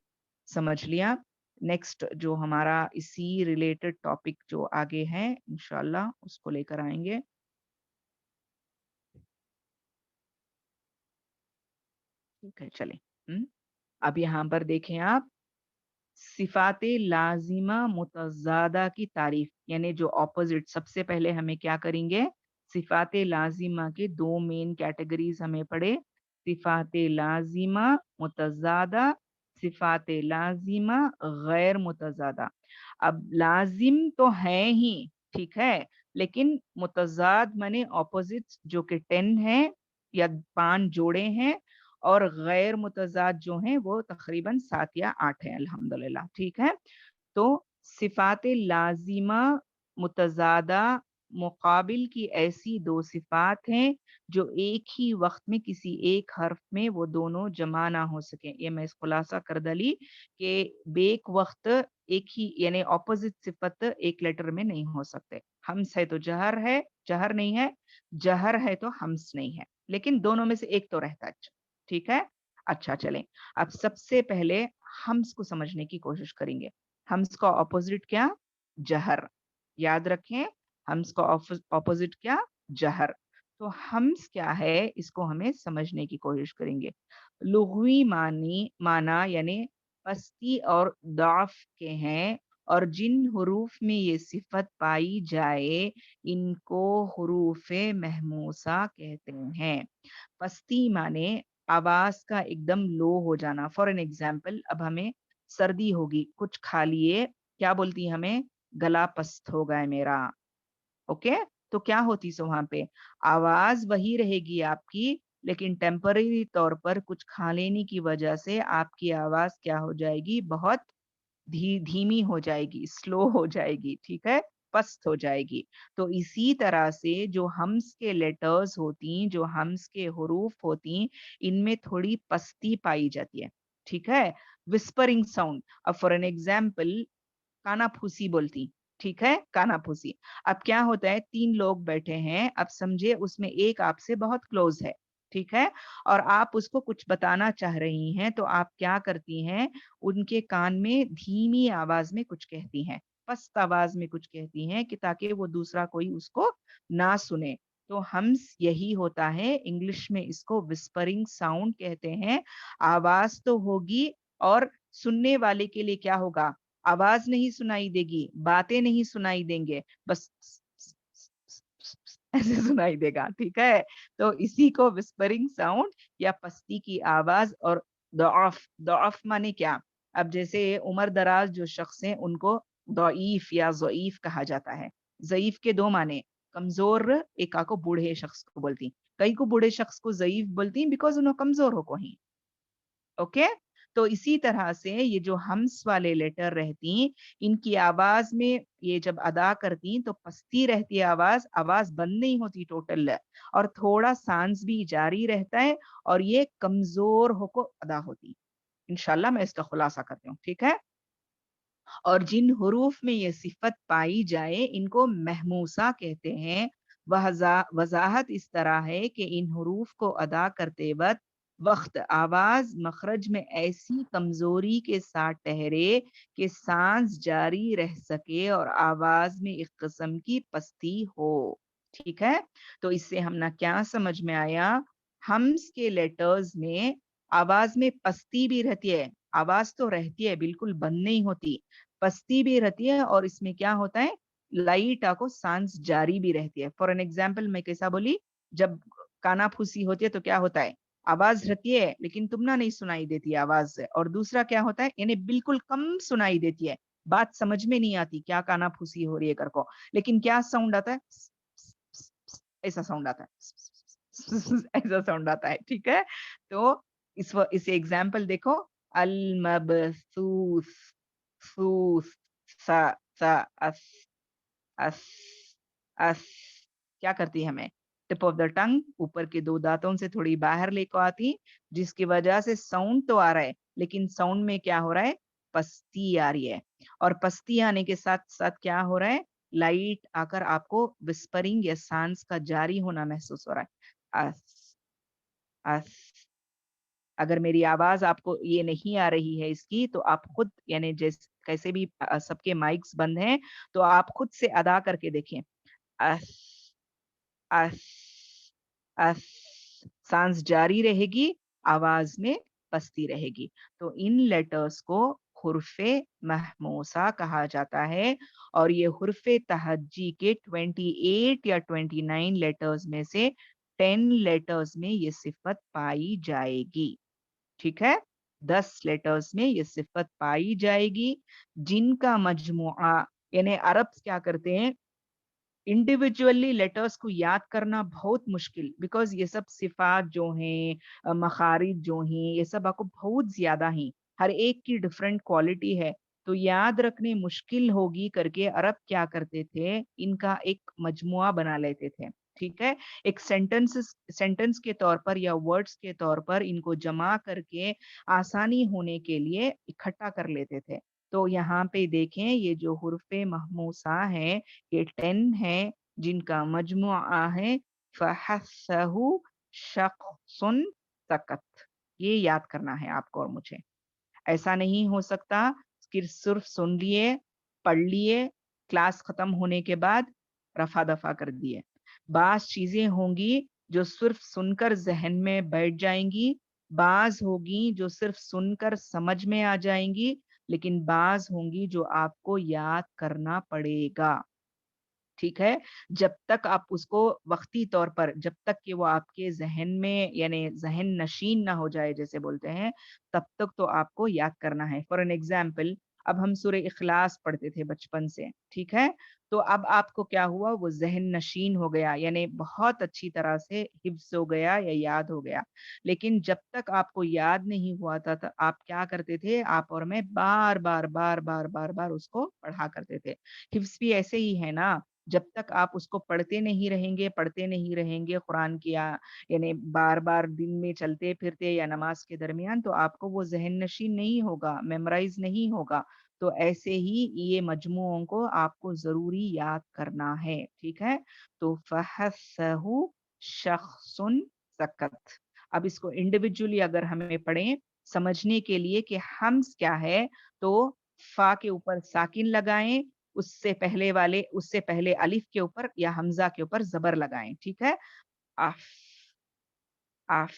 समझ लिया। नेक्स्ट जो हमारा इसी रिलेटेड टॉपिक जो आगे है इंशाल्लाह उसको लेकर आएँगे। ठीक है, चलें। हुँ। अब यहाँ पर देखें आप सिफ़ात लाज़िमा मुतज़ादा की तारीफ़ यानी जो ऑपोज़िट सबसे पहले हमें क्या करेंगे? सिफ़ात लाज़िमा के 2 मेन कैटेगरीज़ हमें पढ़े। सिफ़ात लाज़िमा मुतज़ादा, सिफ़ात लाज़िमा गैर मुतज़ादा। अब लाज़िम तो हैं ही, ठीक है? लेकिन मुतज़ाद माने ऑपोज़िट्स जो कि 10 हैं या 5 जोड़े हैं और गैर मुतज़ाद जो हैं वो तक़रीबन 7 या 8 हैं अल्हम्दुलिल्लाह, ठीक है? तो सिफ़ात लाज़िमा मुतज़ादा मुक़ाबिल की ऐसी 2 सिफ़ात हैं, जो एक ही वक़्त में किसी एक हर्फ़ में वो दोनों जमा ना हो सकें। ये मैं खुलासा कर दली कि बेक वक़्त एक ही यानी ऑपोज़िट सिफ़त एक लेटर में नहीं हो सकते। हम्स है तो जहर नहीं है, जहर है तो हम्स नहीं है। लेकिन दोनों में से एक तो रहता है। ठीक है? अच्छा चलें, अब सबसे पहले हम्स को समझने की कोशिश करेंगे। हम्स का ऑपोज़िट क्या? जहर। याद रखें, हम्स का ऑपोज़िट क्या? जहर। तो हम्स क्या है, इसको हमें समझने की कोशिश करेंगे। लुग़वी माना यानी पस्ती और ज़अफ़ के हैं और जिन हुरूफ में ये सिफ़त पाई जाए, इनको हुरूफ़े महमूसा कहते हैं। पस्ती माने आवाज़ का एकदम लो हो जाना। फॉर एन एग्ज़ाम्पल अब हमें सर्दी होगी, कुछ खा लिए, क्या बोलती हैं हमें? गला पस्त हो गया है मेरा, ओके? तो क्या होती सो वहाँ पे? आवाज़ वही रहेगी आपकी, लेकिन टेम्परेरी तौर पर कुछ खा लेने की वजह से आपकी आवाज़ क्या हो जाएगी? बहुत धीमी हो जाएगी, स्लो हो जाएगी, ठीक है? पस्त हो जाएगी। तो इसी तरह से जो हम्स के लेटर्स होती, जो हम्स के हुरूफ होती, इनमें थोड़ी पस्ती पाई जाती है, ठीक है? व्हिस्परिंग साउंड अब फॉर एन एग्ज़ाम्पल कानाफूसी बोलती, ठीक है? कानाफूसी। अब क्या होता है 3 लोग बैठे हैं, अब समझिए उसमें एक आपसे बहुत क्लोज़ है, ठीक है? और आप उसको कुछ बताना चाह रही हैं, तो आप क्या करती हैं, उनके कान में धीमी आवाज़ में कुछ कहती हैं, पस्त आवाज़ में कुछ कहती हैं कि ताकि वो दूसरा कोई उसको ना सुने। तो हम्स यही होता है, इंग्लिश में इसको व्हिस्परिंग साउंड कहते हैं। आवाज़ तो होगी और सुनने वाले के लिए क्या होगा? आवाज़ नहीं सुनाई देगी, बातें नहीं सुनाई देंगे, बस ऐसे सुनाई देगा, ठीक है? तो इसी को व्हिस्परिंग साउंड या पस्ती की आवाज़ और दअफ़ माने क्या? अब जैसे उम्र-दराज़ जो शख़्स हैं उनको दईफ़ या ज़ईफ़ कहा जाता है। ज़ईफ़ के 2 माने, कमज़ोर एक को बूढ़े शख़्स को बोलती। कई को बूढ़े शख़्स को ज़ईफ़ बोलती बिकॉज़ उन्हें कमज़ोर हो कोही। ओके? तो इसी तरह से ये जो हम्स वाले लेटर रहती, इनकी आवाज़ में ये जब अदा करती तो पस्ती रहती है आवाज़, आवाज़ बंद नहीं होती टोटल और थोड़ा साँस भी जारी रहता है और ये कमज़ोर होको अदा होती। इंशाअल्लाह मैं इसका खुलासा करती हूँ, ठीक है? और जिन हुरूफ में ये सिफ़त पाई जाए, इनको महमूसा कहते हैं। वजाहत इस तरह है कि इन हरूफ को अदा करते वक्त आवाज मखरज में ऐसी कमजोरी के साथ ठहरे कि सांस जारी रह सके और आवाज में एक किस्म की पस्ती हो। ठीक है, तो इससे हम ना क्या समझ में आया, हम्स के लेटर्स में आवाज में पस्ती भी रहती है, आवाज तो रहती है, बिल्कुल बंद नहीं होती, पस्ती भी रहती है, और इसमें क्या होता है, लाइट आको सांस जारी भी रहती है। फॉर एन एग्जाम्पल मैं कैसा बोली, जब काना फूसी होती है तो क्या होता है, आवाज रहती है लेकिन तुमना नहीं सुनाई देती आवाज से, और दूसरा क्या होता है, यानी बिल्कुल कम सुनाई देती है, बात समझ में नहीं आती क्या काना फूसी हो रही है कर को, लेकिन क्या साउंड आता है, ऐसा साउंड आता है, ऐसा साउंड आता है। ठीक है, तो इस एग्जाम्पल देखो, अल मबसूस, सूस, सा, सा, अस, अस, अस, क्या करती है हमें, टिप ऑफ द टंग ऊपर के दो दांतों से थोड़ी बाहर लेकर आती, जिसकी वजह से साउंड तो आ रहा है लेकिन साउंड में क्या हो रहा है, पस्ती आ रही है, और पस्ती आने के साथ साथ क्या हो रहा है, लाइट आकर आपको विस्परिंग या सांस का जारी होना महसूस हो रहा है। अस, अस। अगर मेरी आवाज आपको ये नहीं आ रही है इसकी, तो आप खुद यानी जैसे कैसे भी सबके माइक्स बंद हैं, तो आप खुद से अदा करके देखें, अस, अस, अस, सांस जारी रहेगी, आवाज में पस्ती रहेगी। तो इन लेटर्स को हुर्फे महमूसा कहा जाता है, और ये हुर्फे तहज्जी के 28 या 29 लेटर्स में से 10 लेटर्स में ये सिफत पाई जाएगी। ठीक है, 10 लेटर्स में ये सिफत पाई जाएगी, जिनका मजमुआ, यानी अरब क्या करते हैं, इंडिविजुअली लेटर्स को याद करना बहुत मुश्किल, बिकॉज ये सब सिफात जो हैं, मखारिज जो हैं, ये सब आपको बहुत ज्यादा हैं, हर एक की डिफरेंट क्वालिटी है, तो याद रखने मुश्किल होगी करके अरब क्या करते थे, इनका एक मजमुआ बना लेते थे। ठीक है, एक सेंटेंस के तौर पर या वर्ड्स के तौर पर इनको जमा करके आसानी होने के लिए इकट्ठा कर लेते थे। तो यहाँ पे देखें, ये जो हुर्फे महमूसा है, ये 10 है, जिनका मजमुआ है फहस्सहु शख्सुन सकत। ये याद करना है आपको और मुझे। ऐसा नहीं हो सकता कि सिर्फ सुन लिए, पढ़ लिए, क्लास खत्म होने के बाद रफा दफा कर दिए। बाज चीजें होंगी जो सिर्फ सुनकर जहन में बैठ जाएंगी, बाज होगी जो सिर्फ सुनकर समझ में आ जाएंगी, लेकिन बाज होंगी जो आपको याद करना पड़ेगा। ठीक है, जब तक आप उसको वक्ती तौर पर, जब तक कि वो आपके जहन में यानी जहन नशीन ना हो जाए जैसे बोलते हैं, तब तक तो आपको याद करना है। फॉर एन एग्जाम्पल, अब हम सूरह इखलास पढ़ते थे बचपन से, ठीक है, तो अब आपको क्या हुआ, वो जहन नशीन हो गया, यानी बहुत अच्छी तरह से हिफ्ज हो गया या याद हो गया। लेकिन जब तक आपको याद नहीं हुआ था, तो आप क्या करते थे, आप और मैं बार बार बार बार बार बार उसको पढ़ा करते थे। हिफ्ज भी ऐसे ही है ना, जब तक आप उसको पढ़ते नहीं रहेंगे कुरान की, यानी बार-बार दिन में चलते-फिरते या नमाज के दरमियान, तो आपको वो ज़हन नशीन नहीं होगा, मेमोराइज़ नहीं होगा। तो ऐसे ही ये मजमूओं को आपको ज़रूरी याद करना है, ठीक है? तो फहस्सहु शख्सुन सकत। अब इसको इंडिविजुअली अगर हमें पढ़ें, समझने के लिए कि हम्ज़ क्या है, तो फ़ा के ऊपर साकिन लगाएँ, उससे पहले अलिफ के ऊपर या हमजा के ऊपर ज़बर लगाएँ, ठीक है? Of, of,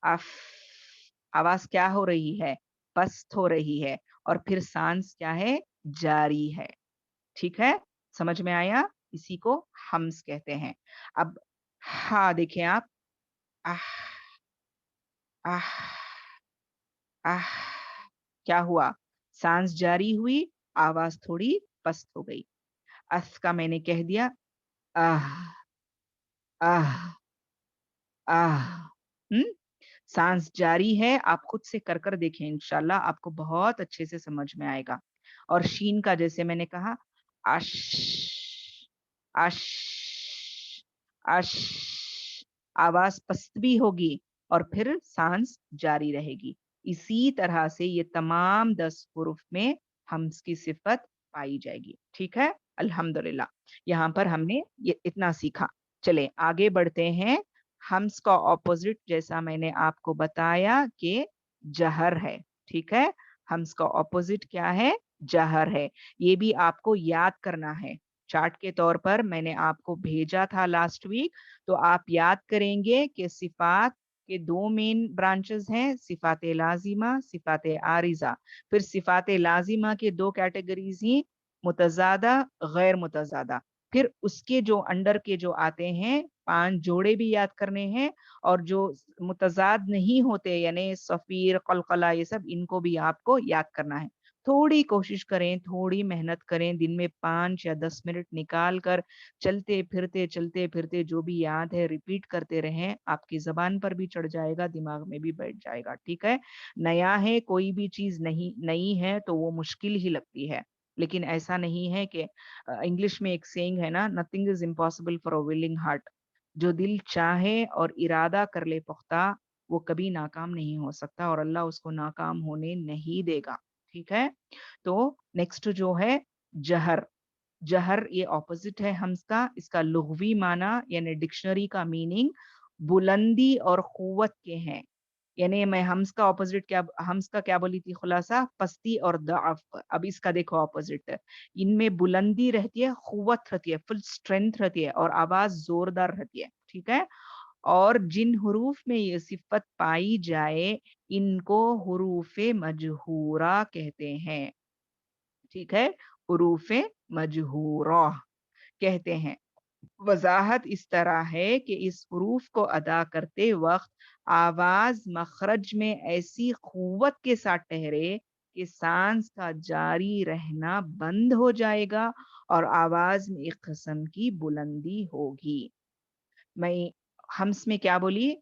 of. आवाज़ क्या हो रही है? पस्त हो रही है, और फिर सांस क्या है? जारी है, ठीक है? समझ में आया? इसी को हम्ज़ कहते हैं। अब हा देखें आप, आह, आह, आह। क्या हुआ? सांस जारी हुई, आवाज़ थोड़ी पस्त हो गई। अस का मैंने कह दिया, आह, आह, आह। हुँ? साँस जारी है, आप खुद से कर देखें, इंशाल्लाह आपको बहुत अच्छे से समझ में आएगा। और शीन का जैसे मैंने कहा, अश, अश, अश। आवाज़ पस्त भी होगी और फिर साँस जारी रहेगी। इसी तरह से ये तमाम 10 हुरूफ में हम्ज़ की सिफ़त पाई जाएगी। ठीक है? अल्हम्दुलिल्लाह। यहाँ पर हमने ये इतना सीखा। चलें आगे बढ़ते हैं। हम्स का ऑपोज़िट जैसा मैंने आपको बताया कि जहर है, ठीक है? हम्स का ऑपोज़िट क्या है? जहर है। ये भी आपको याद करना है। चार्ट के तौर पर मैंने आपको भेजा था लास्ट वीक, तो आप याद करेंगे कि सिफ़ात के 2 मेन ब्रांचेज़ हैं, सिफ़ात लाज़िमा, सिफ़ात आरिज़ा। फिर सिफ़ात लाज़िमा के 2 कैटेगरीज़ ही मुतज़ादा, गैर मुतज़ादा। फिर उसके जो अंडर के जो आते हैं 5 जोड़े भी याद करने हैं और जो मुतज़ाद नहीं होते यानी सफ़ीर, क़लक़ला ये सब इनको भी आपको याद करना है। थोड़ी कोशिश करें, थोड़ी मेहनत करें, दिन में 5 या 10 मिनट निकाल कर चलते-फिरते जो भी याद है रिपीट करते रहें, आपकी ज़बान पर भी चढ़ जाएगा, दिमाग में भी बैठ जाएगा, ठीक है? नया है, कोई भी चीज़ नहीं नई है तो वो मुश्किल ही लगती है। लेकिन ऐसा नहीं है कि इंग्लिश में एक सेइंग है ना, nothing is impossible for a willing heart. जो दिल चाहे और इरादा कर ले पुख्ता, वो कभी नाकाम नहीं हो सकता और अल्लाह उसको नाकाम होने नहीं देगा, ठीक है? तो नेक्स्ट जो है जहर। जहर ये ऑपोज़िट है हम्स का, इसका लुग़वी माना यानी डिक्शनरी का मीनिंग बुलंदी और क़ुव्वत के हैं। यानी मैं हम्स का क्या बोली थी खुलासा? पस्ती और दअफ़। अब इसका देखो ऑपोज़िट। इनमें बुलंदी रहती है, क़ुव्वत रहती है, फुल स्ट्रेंथ रहती है और आवाज़ ज़ोरदार रहती है, ठीक है? और जिन हुरूफ में ये सिफ़त पाई जाए, इनको हुरूफ़े मजहूरा कहते हैं, ठीक है? हुरूफ़े मजहूरा कहते हैं। वज़ाहत इस तरह है कि इस हुरूफ को अदा करते वक़्त आवाज़ मख़रज में ऐसी क़ुव्वत के साथ ठहरे कि साँस का जारी रहना बंद हो जाएगा और आवाज़ में एक किस्म की बुलंदी होगी। मैं हम्स में क्या बोली?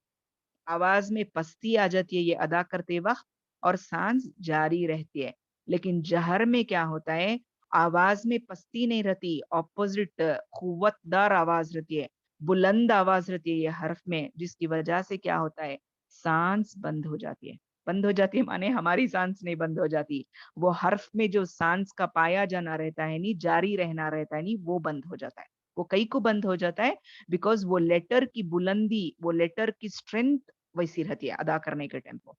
आवाज़ में पस्ती आ जाती है ये अदा करते वक़्त और साँस जारी रहती है। लेकिन जहर में क्या होता है, आवाज़ में पस्ती नहीं रहती, ऑपोज़िट क़ुव्वतदार आवाज़ रहती है, बुलंद आवाज़ रहती है ये हर्फ़ में, जिसकी वजह से क्या होता है, साँस बंद हो जाती है। बंद हो जाती है माने हमारी साँस नहीं बंद हो जाती, वो हर्फ़ में जो साँस का पाया जाना रहता है नी, जारी रहना रहता है नी, वो बंद हो जाता है। वो कई को बंद हो जाता है बिकॉज़ वो लेटर की बुलंदी, वो लेटर की स्ट्रेंथ वैसी रहती है अदा करने के टेम्पो।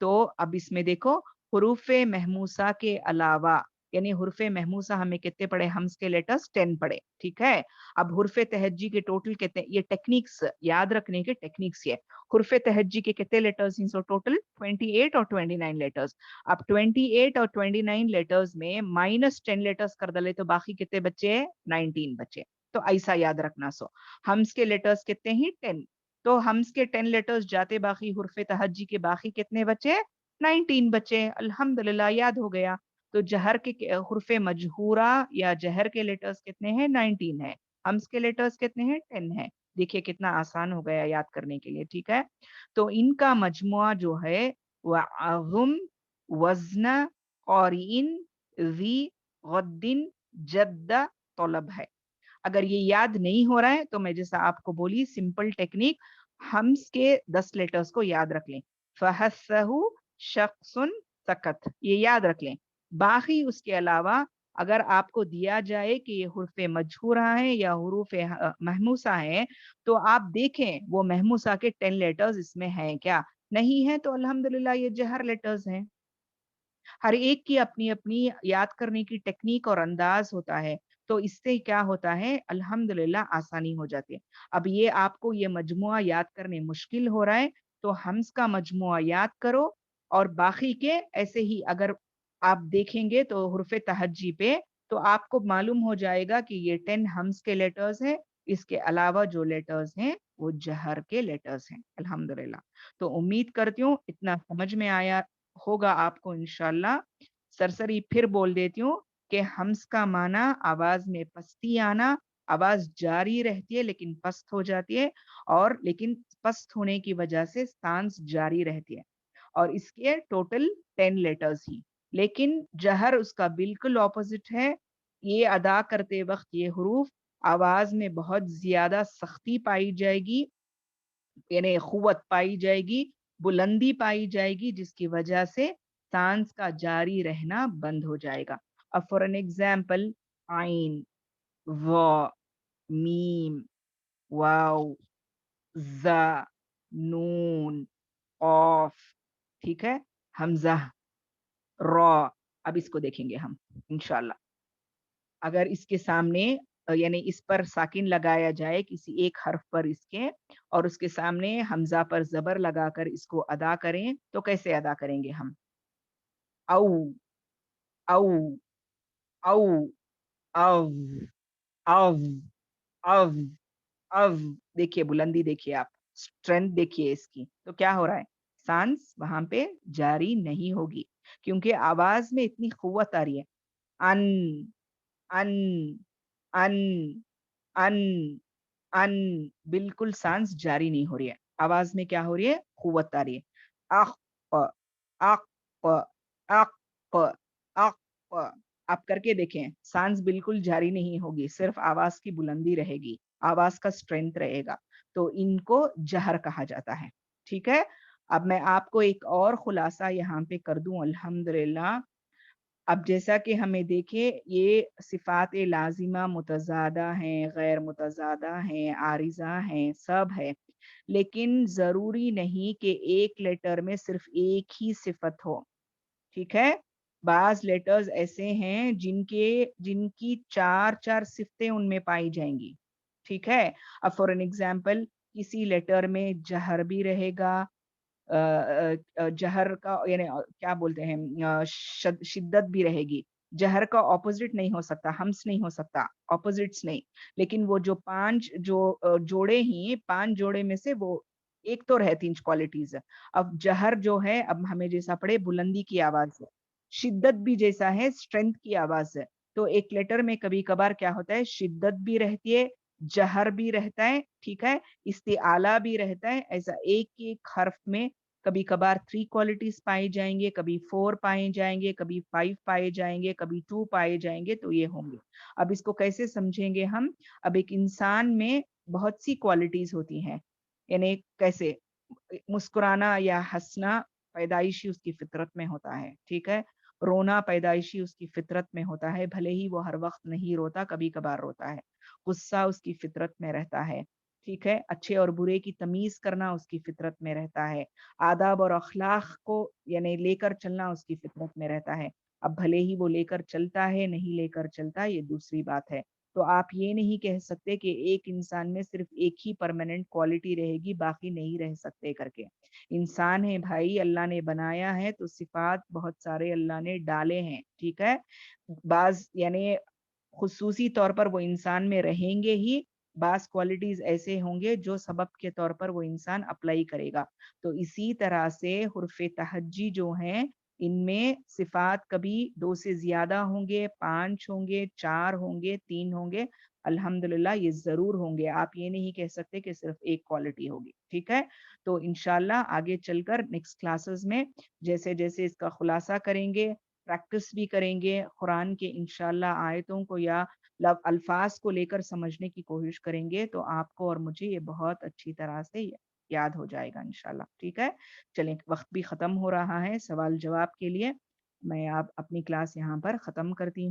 तो अब इसमें देखो हुरूफ़े महमूसा के अलावा यानी हुरूफ़े महमूसा हमें कितने पढ़े हम्स के लेटर्स 10 पढ़े, ठीक है? अब हुरूफ़े तहज्जी के टोटल कितने ये टेक्निक्स याद रखने के टेक्निक्स ये। हुरूफ़े तहज्जी के कितने लेटर्स हैं सो टोटल 28 और 29 लेटर्स। अब 28 और 29 लेटर्स में -10 लेटर्स कर डाले तो बाकी कितने बचे? 19 बचे। तो ऐसा याद रखना सो। हम्स के लेटर्स कितने हैं? 10 तो हम्स के 10 लेटर्स जाते बाकी हुर्फ़े तहज्जी के बाकी कितने बचे? 19 बचे। अल्हम्दुलिल्लाह याद हो गया। तो जहर के हुर्फ़े मजहूरा या जहर के लेटर्स कितने हैं? 19 हैं। हम्स के लेटर्स कितने हैं? 10 हैं। देखिए कितना आसान हो गया याद करने के लिए, ठीक है? तो इनका मजमुआ जो है वअज़ुम, वज़्न, क़ारिइन, ज़ी, गद्दिन, जद्द, तलब है। अगर ये याद नहीं हो रहा है तो मैं जैसा आपको बोली सिंपल टेक्निक हम्स के 10 लेटर्स को याद रख लें। फहस्सहु शख्सुन सकत ये याद रख लें। बाकी उसके अलावा अगर आपको दिया जाए कि ये हुर्फ़े मजहूरा है या हुरूफ़े महमूसा है, तो आप देखें वो महमूसा के 10 लेटर्स इसमें हैं क्या? नहीं है तो अल्हम्दुलिल्लाह ये जहर लेटर्स हैं। हर एक की अपनी-अपनी याद करने की टेक्नीक और अंदाज़ होता है। तो इससे क्या होता है अल्हम्दुलिल्लाह आसानी हो जाती है। अब ये आपको ये मजमुआ याद करने मुश्किल हो रहा है, तो हम्स का मजमुआ याद करो और बाकी के ऐसे ही अगर आप देखेंगे तो हुर्फ़े तहज्जी पे तो आपको मालूम हो जाएगा कि ये 10 हम्स के लेटर्स हैं, इसके अलावा जो लेटर्स हैं वो जहर के लेटर्स हैं, अल्हम्दुलिल्लाह। तो उम्मीद करती हूँ इतना समझ में आया होगा आपको इंशाअल्लाह। सरसरी फिर बोल देती हूँ कि हम्स का माना आवाज़ में पस्ती आना, आवाज़ जारी रहती है लेकिन पस्त हो जाती है और लेकिन पस्त होने की वजह से साँस जारी रहती है और इसके टोटल 10 लेटर्स ही। लेकिन जहर उसका बिल्कुल ऑपोज़िट है। ये अदा करते वक़्त ये हुरूफ आवाज़ में बहुत ज़्यादा सख्ती पाई जाएगी यानी क़ुव्वत पाई जाएगी, बुलंदी पाई जाएगी जिसकी वजह से साँस का जारी रहना बंद हो जाएगा। अब फॉर एन एग्ज़ाम्पल आइन, व, मीम, वाव, ज़ा, नून, ऑफ, ठीक है? हमज़ा, रॉ, अब इसको देखेंगे हम इंशाअल्लाह। अगर इसके सामने यानी इस पर साकिन लगाया जाए किसी एक हर्फ पर इसके और उसके सामने हमज़ा पर ज़बर लगाकर इसको अदा करें, तो कैसे अदा करेंगे हम? औ, औ, औ, अव, अव, अव, अव। देखिए बुलंदी देखिए आप, स्ट्रेंथ देखिए इसकी। तो क्या हो रहा है? साँस वहाँ पे जारी नहीं होगी, क्योंकि आवाज़ में इतनी क़ुव्वत आ रही है। अन, अन, अन, अन, अन, बिल्कुल साँस जारी नहीं हो रही है। आवाज़ में क्या हो रही है? क़ुव्वत आ रही है। अक़, अक़, अक़, अक़। आप करके देखें, साँस बिल्कुल जारी नहीं होगी, सिर्फ़ आवाज़ की बुलंदी रहेगी, आवाज़ का स्ट्रेंथ रहेगा। तो इनको जहर कहा जाता है, ठीक है? अब मैं आपको एक और खुलासा यहाँ पे कर दूँ अल्हम्दुलिल्लाह। अब जैसा कि हमें देखिए ये सिफ़ात-ए लाज़िमा मुतज़ादा हैं, गैर मुतज़ादा हैं, आरिज़ा हैं, सब है। लेकिन ज़रूरी नहीं कि एक लेटर में सिर्फ़ एक ही सिफ़त हो, ठीक है? बाज़ लेटर्स ऐसे हैं जिनकी 4-4 सिफ़तें उनमें पाई जाएँगी, ठीक है? अब फ़ॉर एन एग्ज़ाम्पल किसी लेटर में जहर भी रहेगा, जहर का यानी क्या बोलते हैं, शिद्दत भी रहेगी। जहर का ऑपोज़िट नहीं हो सकता, हम्स नहीं हो सकता, ऑपोज़िट्स नहीं। लेकिन वो जो 5 जोड़े ही 5 जोड़े में से वो एक तो रहती क्वालिटीज़। अब जहर जो है, अब हमें जैसा पढ़े बुलंदी की आवाज़ है, शिद्दत भी जैसा है स्ट्रेंथ की आवाज़ है। तो एक लेटर में कभी-कभार क्या होता है, शिद्दत भी रहती है, जहर भी रहता है, ठीक है? इस्तिआला भी रहता है। ऐसा एक-एक हर्फ में कभी-कभार 3 क्वालिटीज़ पाई जाएँगे, कभी 4 पाए जाएँगे, कभी 5 पाए जाएँगे, कभी 2 पाए जाएँगे, तो ये होंगे। अब इसको कैसे समझेंगे हम? अब एक इंसान में बहुत सी क्वालिटीज़ होती हैं, यानी कैसे? मुस्कुराना या हँसना पैदाइशी उसकी फ़ितरत में होता है, ठीक है? रोना पैदाइशी उसकी फ़ितरत में होता है, भले ही वो हर वक़्त नहीं रोता, कभी-कभार रोता है। गुस्सा उसकी फ़ितरत में रहता है, ठीक है? अच्छे और बुरे की तमीज़ करना उसकी फ़ितरत में रहता है। आदाब और अख़लाक़ को यानी लेकर चलना उसकी फ़ितरत में रहता है। अब भले ही वो लेकर चलता है, नहीं लेकर चलता, ये दूसरी बात है। तो आप ये नहीं कह सकते कि एक इंसान में सिर्फ़ एक ही परमानेंट क्वालिटी रहेगी, बाकी नहीं रह सकते करके। इंसान है भाई, अल्लाह ने बनाया है, तो सिफ़ात बहुत सारे अल्लाह ने डाले हैं, ठीक है? बाज़ यानी ख़ुसूसी तौर पर वो इंसान में रहेंगे ही, बाज़ क्वालिटीज़ ऐसे होंगे जो सबब के तौर पर वो इंसान अप्लाई करेगा। तो इसी तरह से हुर्फ़ तहज्जी जो हैं, इनमें सिफ़ात कभी 2 से ज़्यादा होंगे, 5 होंगे, 4 होंगे, 3 होंगे, अल्हम्दुलिल्लाह ये ज़रूर होंगे। आप ये नहीं कह सकते कि सिर्फ़ एक क्वालिटी होगी, ठीक है? तो इंशाअल्लाह आगे चलकर नेक्स्ट क्लासेस में जैसे-जैसे इसका खुलासा करेंगे, प्रैक्टिस भी करेंगे, कुरान के इंशाअल्लाह आयतों को या अल्फाज़ को लेकर समझने की कोशिश करेंगे, तो आपको और मुझे ये बहुत अच्छी तरह से याद हो जाएगा इंशाअल्लाह, ठीक है? चलें, वक़्त भी ख़त्म हो रहा है सवाल-जवाब के लिए। मैं अब अपनी क्लास यहाँ पर ख़त्म करती हूँ।